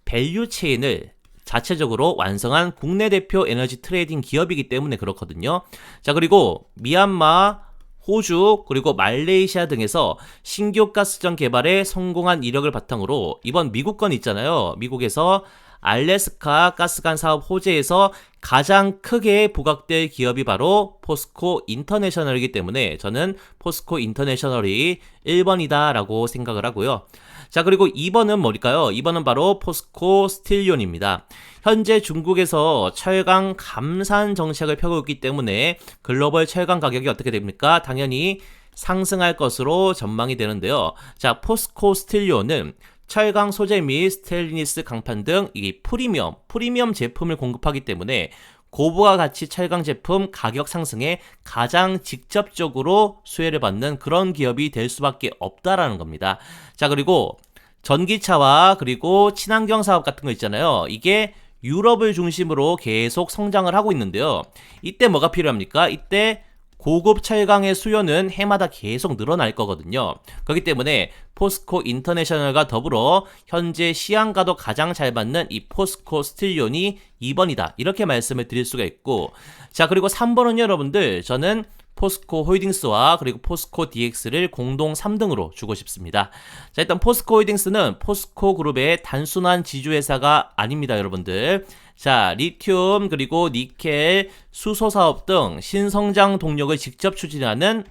밸류 체인을 자체적으로 완성한 국내 대표 에너지 트레이딩 기업이기 때문에 그렇거든요. 자, 그리고 미얀마, 호주 그리고 말레이시아 등에서 신규 가스전 개발에 성공한 이력을 바탕으로 이번 미국 건 있잖아요. 미국에서 알래스카 가스관 사업 호재에서 가장 크게 부각될 기업이 바로 포스코 인터내셔널이기 때문에 저는 포스코 인터내셔널이 1번이다 라고 생각을 하고요. 자, 그리고 2번은 뭘까요? 2번은 바로 포스코 스틸리온입니다. 현재 중국에서 철강 감산 정책을 펴고 있기 때문에 글로벌 철강 가격이 어떻게 됩니까? 당연히 상승할 것으로 전망이 되는데요. 자, 포스코 스틸리온은 철강 소재 및 스테인리스 강판 등 이 프리미엄 제품을 공급하기 때문에 고부가 가치 철강 제품 가격 상승에 가장 직접적으로 수혜를 받는 그런 기업이 될 수밖에 없다라는 겁니다. 자, 그리고 전기차와 그리고 친환경 사업 같은 거 있잖아요. 이게 유럽을 중심으로 계속 성장을 하고 있는데요. 이때 뭐가 필요합니까? 이때 고급 철강의 수요는 해마다 계속 늘어날 거거든요. 그렇기 때문에 포스코 인터내셔널과 더불어 현재 시황과도 가장 잘 맞는 이 포스코 스틸존이 2번이다. 이렇게 말씀을 드릴 수가 있고, 자, 그리고 3번은 여러분들, 저는 포스코 홀딩스와 그리고 포스코 DX를 공동 3등으로 주고 싶습니다. 자, 일단 포스코 홀딩스는 포스코 그룹의 단순한 지주회사가 아닙니다, 여러분들. 자, 리튬 그리고 니켈, 수소 사업 등 신성장 동력을 직접 추진하는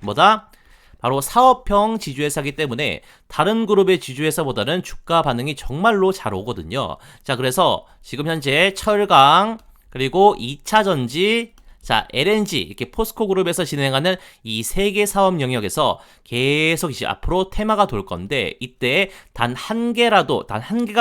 바로 사업형 지주회사이기 때문에 다른 그룹의 지주회사보다는 주가 반응이 정말로 잘 오거든요. 자, 그래서 지금 현재 철강 그리고 2차 전지, 자, LNG, 이렇게 포스코 그룹에서 진행하는 이 세 개 사업 영역에서 계속 이제 앞으로 테마가 돌 건데, 이때 단 한 개가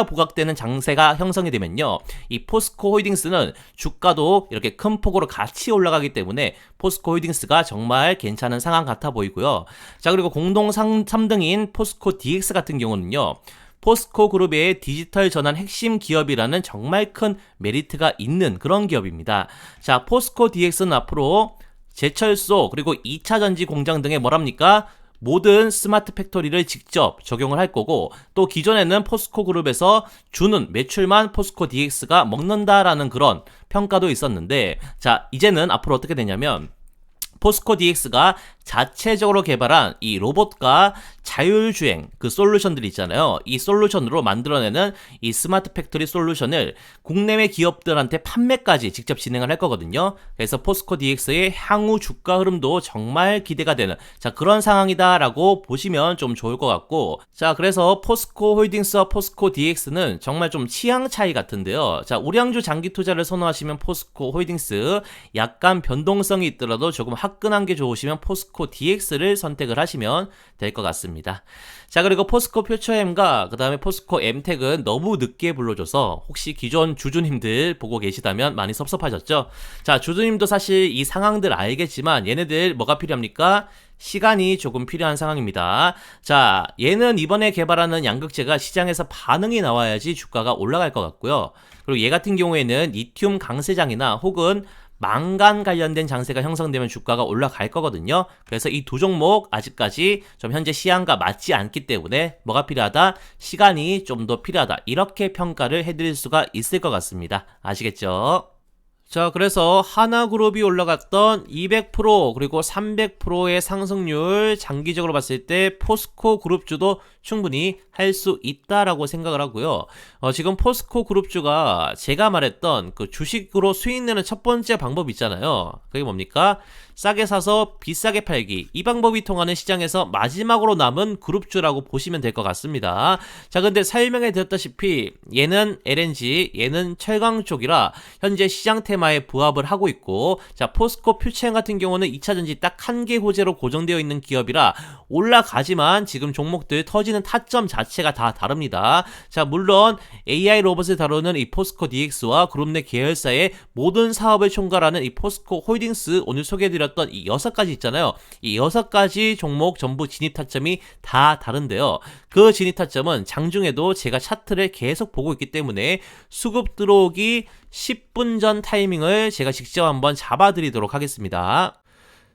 부각되는 장세가 형성이 되면요, 이 포스코 홀딩스는 주가도 이렇게 큰 폭으로 같이 올라가기 때문에 포스코 홀딩스가 정말 괜찮은 상황 같아 보이고요. 자, 그리고 공동 3등인 포스코 DX 같은 경우는요, 포스코 그룹의 디지털 전환 핵심 기업이라는 정말 큰 메리트가 있는 그런 기업입니다. 자, 포스코 DX는 앞으로 제철소 그리고 2차 전지 공장 등의 모든 스마트 팩토리를 직접 적용을 할 거고, 또 기존에는 포스코 그룹에서 주는 매출만 포스코 DX가 먹는다라는 그런 평가도 있었는데, 자, 이제는 앞으로 어떻게 되냐면 포스코 DX가 자체적으로 개발한 이 로봇과 자율주행 그 솔루션들이 있잖아요. 이 솔루션으로 만들어내는 이 스마트 팩토리 솔루션을 국내외 기업들한테 판매까지 직접 진행을 할 거거든요. 그래서 포스코 DX의 향후 주가 흐름도 정말 기대가 되는, 자, 그런 상황이다라고 보시면 좀 좋을 것 같고, 자, 그래서 포스코 홀딩스와 포스코 DX는 정말 좀 취향 차이 같은데요. 자, 우량주 장기 투자를 선호하시면 포스코 홀딩스, 약간 변동성이 있더라도 조금 화끈한 게 좋으시면 포스코 DX를 선택을 하시면 될 것 같습니다. 자, 그리고 포스코 퓨처엠과 그 다음에 포스코 엠텍은 너무 늦게 불러줘서 혹시 기존 주주님들 보고 계시다면 많이 섭섭하셨죠? 자, 주주님도 사실 이 상황들 알겠지만 얘네들 뭐가 필요합니까? 시간이 조금 필요한 상황입니다. 자, 얘는 이번에 개발하는 양극재가 시장에서 반응이 나와야지 주가가 올라갈 것 같고요. 그리고 얘 같은 경우에는 리튬 강세장이나 혹은 망간 관련된 장세가 형성되면 주가가 올라갈 거거든요. 그래서 이 두 종목 아직까지 좀 현재 시황과 맞지 않기 때문에 뭐가 필요하다? 시간이 좀 더 필요하다. 이렇게 평가를 해드릴 수가 있을 것 같습니다. 아시겠죠? 자, 그래서 하나그룹이 올라갔던 200% 그리고 300%의 상승률, 장기적으로 봤을 때 포스코 그룹주도 충분히 할 수 있다라고 생각을 하고요. 지금 포스코 그룹주가 제가 말했던 그 주식으로 수익 내는 첫 번째 방법 있잖아요. 그게 뭡니까? 싸게 사서 비싸게 팔기. 이 방법이 통하는 시장에서 마지막으로 남은 그룹주라고 보시면 될 것 같습니다. 자, 근데 설명해 드렸다시피 얘는 LNG, 얘는 철강 쪽이라 현재 시장 테마에 부합을 하고 있고, 자, 포스코 퓨처엠 같은 경우는 2차전지 딱 한 개 호재로 고정되어 있는 기업이라 올라가지만 지금 종목들 터지는 타점 자체가 다 다릅니다. 자, 물론 AI 로봇을 다루는 이 포스코 DX와 그룹 내 계열사의 모든 사업을 총괄하는 이 포스코 홀딩스, 오늘 소개해드렸던 이 6가지 있잖아요. 이 6가지 종목 전부 진입 타점이 다 다른데요. 그 진입 타점은 장중에도 제가 차트를 계속 보고 있기 때문에 수급 들어오기 10분 전 타이밍을 제가 직접 한번 잡아드리도록 하겠습니다.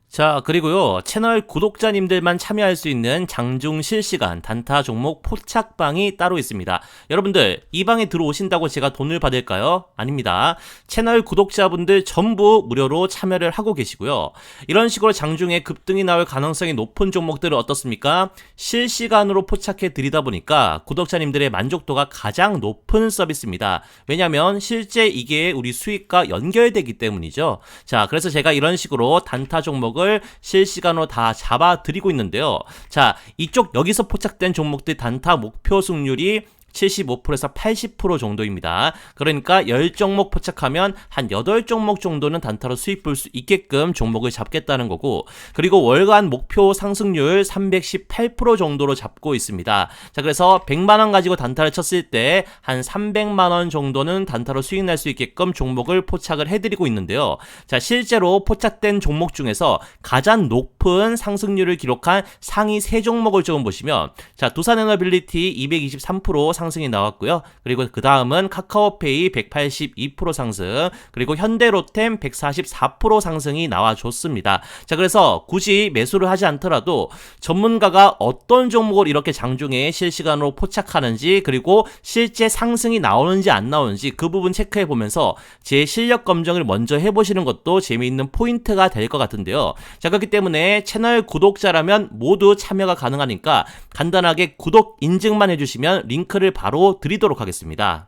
자, 그리고요, 채널 구독자님들만 참여할 수 있는 장중 실시간 단타 종목 포착방이 따로 있습니다. 여러분들, 이 방에 들어오신다고 제가 돈을 받을까요? 아닙니다. 채널 구독자분들 전부 무료로 참여를 하고 계시고요. 이런 식으로 장중에 급등이 나올 가능성이 높은 종목들은 어떻습니까? 실시간으로 포착해 드리다 보니까 구독자님들의 만족도가 가장 높은 서비스입니다. 왜냐면 실제 이게 우리 수익과 연결되기 때문이죠. 자, 그래서 제가 이런 식으로 단타 종목을 실시간으로 다 잡아드리고 있는데요. 자, 이쪽 여기서 포착된 종목들 단타 목표 승률이 75%에서 80% 정도입니다. 그러니까 10종목 포착하면 한 8종목 정도는 단타로 수익 볼 수 있게끔 종목을 잡겠다는 거고, 그리고 월간 목표 상승률 318% 정도로 잡고 있습니다. 자, 그래서 100만원 가지고 단타를 쳤을 때 한 300만원 정도는 단타로 수익 날 수 있게끔 종목을 포착을 해드리고 있는데요. 자, 실제로 포착된 종목 중에서 가장 높은 상승률을 기록한 상위 3종목을 조금 보시면, 자, 두산에너빌리티 223% 상승이 나왔고요. 그리고 그 다음은 카카오페이 182% 상승, 그리고 현대로템 144% 상승이 나와줬습니다. 자, 그래서 굳이 매수를 하지 않더라도 전문가가 어떤 종목을 이렇게 장중에 실시간으로 포착하는지, 그리고 실제 상승이 나오는지 안 나오는지 그 부분 체크해 보면서 제 실력 검증을 먼저 해보시는 것도 재미있는 포인트가 될 것 같은데요. 자, 그렇기 때문에 채널 구독자라면 모두 참여가 가능하니까 간단하게 구독 인증만 해주시면 링크를 바로 드리도록 하겠습니다.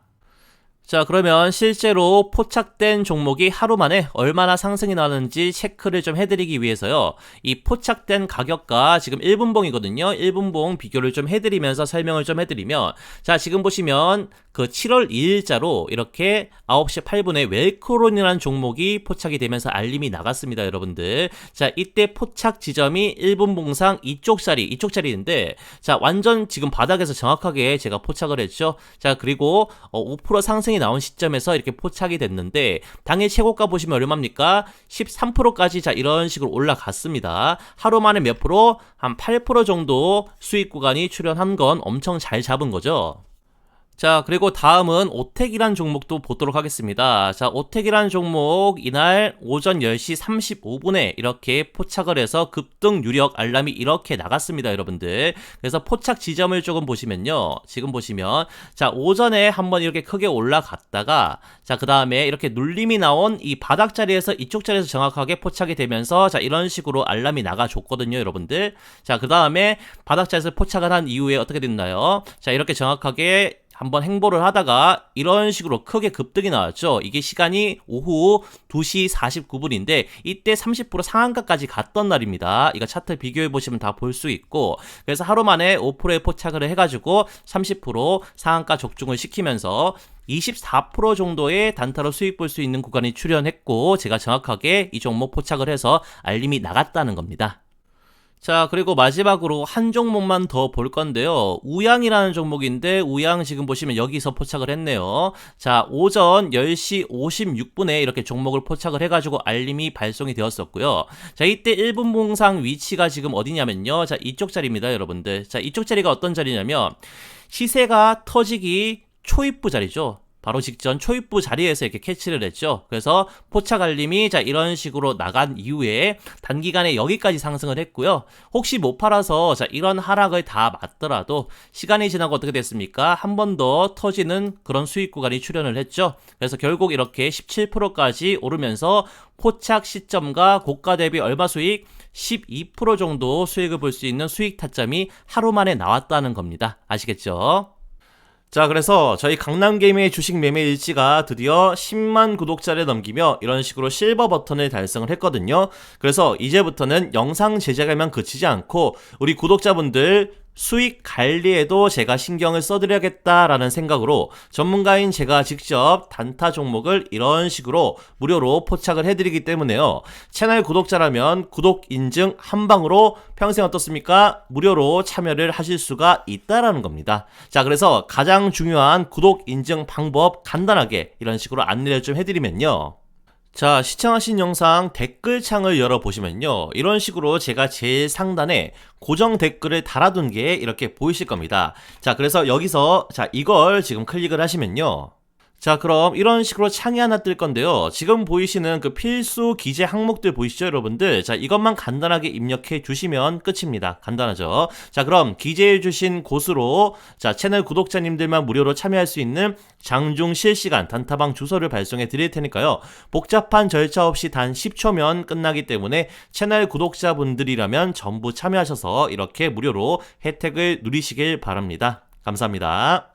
자, 그러면 실제로 포착된 종목이 하루 만에 얼마나 상승이 나는지 체크를 좀 해드리기 위해서요, 이 포착된 가격과 지금 1분봉이거든요. 1분봉 비교를 좀 해드리면서 설명을 좀 해드리면, 자, 지금 보시면 그 7월 2일자로 이렇게 9시 8분에 웰크론이라는 종목이 포착이 되면서 알림이 나갔습니다, 여러분들. 자, 이때 포착 지점이 1분봉상 이쪽 자리인데, 자, 완전 지금 바닥에서 정확하게 제가 포착을 했죠. 자, 그리고 5% 상승이 나온 시점에서 이렇게 포착이 됐는데, 당일 최고가 보시면 얼마입니까? 13%까지 자, 이런 식으로 올라갔습니다. 하루 만에 몇 프로? 한 8% 정도 수익 구간이 출현한 건 엄청 잘 잡은 거죠. 자, 그리고 다음은 오텍이란 종목도 보도록 하겠습니다. 자, 오텍이란 종목 이날 오전 10시 35분에 이렇게 포착을 해서 급등 유력 알람이 이렇게 나갔습니다, 여러분들. 그래서 포착 지점을 조금 보시면요, 지금 보시면, 자, 오전에 한번 이렇게 크게 올라갔다가, 자, 그 다음에 이렇게 눌림이 나온 이 바닥 자리에서 이쪽 자리에서 정확하게 포착이 되면서, 자, 이런 식으로 알람이 나가줬거든요, 여러분들. 자, 그 다음에 바닥 자리에서 포착을 한 이후에 어떻게 됐나요? 자, 이렇게 정확하게 한번 행보를 하다가 이런 식으로 크게 급등이 나왔죠. 이게 시간이 오후 2시 49분인데 이때 30% 상한가까지 갔던 날입니다. 이거 차트 비교해 보시면 다 볼 수 있고, 그래서 하루 만에 5%에 포착을 해가지고 30% 상한가 적중을 시키면서 24% 정도의 단타로 수익 볼 수 있는 구간이 출현했고, 제가 정확하게 이 종목 포착을 해서 알림이 나갔다는 겁니다. 자, 그리고 마지막으로 한 종목만 더 볼 건데요. 우양이라는 종목인데, 우양 지금 보시면 여기서 포착을 했네요. 자, 오전 10시 56분에 이렇게 종목을 포착을 해가지고 알림이 발송이 되었었고요. 자, 이때 1분봉상 위치가 지금 어디냐면요, 자, 이쪽 자리입니다, 여러분들. 자, 이쪽 자리가 어떤 자리냐면 시세가 터지기 초입부 자리죠. 바로 직전 초입부 자리에서 이렇게 캐치를 했죠. 그래서 포착 알림이 자, 이런 식으로 나간 이후에 단기간에 여기까지 상승을 했고요. 혹시 못 팔아서 자, 이런 하락을 다 맞더라도 시간이 지나고 어떻게 됐습니까? 한 번 더 터지는 그런 수익 구간이 출현을 했죠. 그래서 결국 이렇게 17%까지 오르면서 포착 시점과 고가 대비 얼마 수익? 12% 정도 수익을 볼 수 있는 수익 타점이 하루 만에 나왔다는 겁니다. 아시겠죠? 자, 그래서 저희 강남게임의 주식 매매 일지가 드디어 10만 구독자를 넘기며 이런 식으로 실버 버튼을 달성을 했거든요. 그래서 이제부터는 영상 제작에만 그치지 않고 우리 구독자분들 수익 관리에도 제가 신경을 써드려야겠다라는 생각으로 전문가인 제가 직접 단타 종목을 이런 식으로 무료로 포착을 해드리기 때문에요. 채널 구독자라면 구독 인증 한 방으로 평생 어떻습니까? 무료로 참여를 하실 수가 있다라는 겁니다. 자, 그래서 가장 중요한 구독 인증 방법 간단하게 이런 식으로 안내를 좀 해드리면요. 자, 시청하신 영상 댓글창을 열어보시면요, 이런 식으로 제가 제일 상단에 고정 댓글을 달아둔 게 이렇게 보이실 겁니다. 자, 그래서 여기서 자, 이걸 지금 클릭을 하시면요, 자, 그럼 이런 식으로 창이 하나 뜰 건데요. 지금 보이시는 그 필수 기재 항목들 보이시죠, 여러분들? 자, 이것만 간단하게 입력해 주시면 끝입니다. 간단하죠? 자, 그럼 기재해 주신 곳으로 자, 채널 구독자님들만 무료로 참여할 수 있는 장중 실시간 단타방 주소를 발송해 드릴 테니까요. 복잡한 절차 없이 단 10초면 끝나기 때문에 채널 구독자분들이라면 전부 참여하셔서 이렇게 무료로 혜택을 누리시길 바랍니다. 감사합니다.